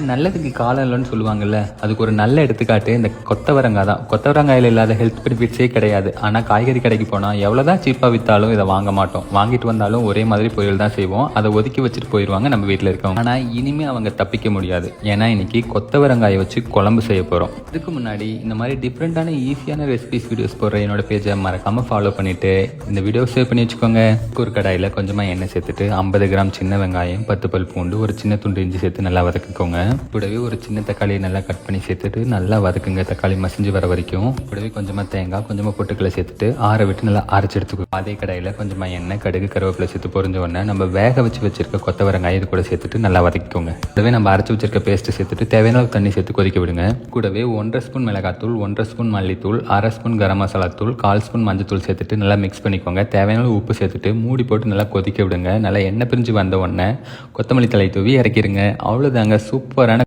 நல்லதுக்கு காலம் இல்லைன்னு சொல்லுவாங்கல்ல, அதுக்கு ஒரு நல்ல எடுத்துக்காட்டு இந்த கொத்தவரங்காய் தான். கொத்தவரங்காயில் இல்லாத ஹெல்த் பெனிஃபிட்ஸே கிடையாது. ஆனால் காய்கறி கடைக்கு போனால் எவ்வளோதான் சீப்பாக விற்றாலும் இதை வாங்க மாட்டோம். வாங்கிட்டு வந்தாலும் ஒரே மாதிரி பொரியல் தான் செய்வோம். அதை ஒதுக்கி வச்சுட்டு போயிடுவாங்க நம்ம வீட்டில் இருக்கவங்க. ஆனால் இனிமேல் அவங்க தப்பிக்க முடியாது. ஏன்னா இன்னைக்கு கொத்தவரங்காயை வச்சு குழம்பு செய்ய போகிறோம். இதுக்கு முன்னாடி இந்த மாதிரி டிஃப்ரெண்ட்டான ஈஸியான ரெசிபிஸ் வீடியோஸ் போடுற என்னோட பேஜை மறக்காமல் ஃபாலோ பண்ணிவிட்டு இந்த வீடியோ சேவ் பண்ணி வச்சுக்கோங்க. ஒரு கடாயில் கொஞ்சமாக எண்ணெய் சேர்த்துட்டு 50 கிராம் சின்ன வெங்காயம், 10 பல் பூண்டு, ஒரு சின்ன துண்டு இஞ்சி சேர்த்து நல்லா வதக்கிக்கோங்க. கூடவே ஒரு சின்ன தக்காளியை நல்லா கட் பண்ணி சேர்த்துட்டு நல்லா வதக்குங்க. தக்காளி மசிஞ்சு வர வரைக்கும். கூடவே கொஞ்சமாக தேங்காய், கொஞ்சமாக பொட்டுக்களை சேர்த்துட்டு ஆற விட்டு நல்லா அரைச்சி எடுத்துக்கோ. அதே கடாயில் கொஞ்சமாக எண்ணெய், கடுகு, கருவேப்பிலை சேர்த்து பொரிஞ்ச உடனே நம்ம வேக வச்சிருக்க கொத்தவரங்காய் இது கூட சேர்த்துட்டு நல்லா வதக்கிக்கோங்க. கூடவே நம்ம அரைச்சி வச்சிருக்க பேஸ்ட்டு சேர்த்துட்டு தேவையான தண்ணி சேர்த்து கொதிக்க விடுங்க. கூடவே 1.5 ஸ்பூன் மிளகாத்தூள், 1.5 ஸ்பூன் மல்லித்தூள், 1/2 ஸ்பூன் கரம் மசாலா தூள், 1/4 ஸ்பூன் மஞ்சத்தூள் சேர்த்துட்டு நல்லா மிக்ஸ் பண்ணிக்கோங்க. தேவையான உப்பு சேர்த்துட்டு மூடி போட்டு நல்லா கொதிக்க விடுங்க. நல்லா எண்ணெய் பிரிஞ்சு வந்த உடனே கொத்தமல்லி தழை தூவி இறக்கிடுங்க. அவ்வளோதாங்க, சூப்பர்.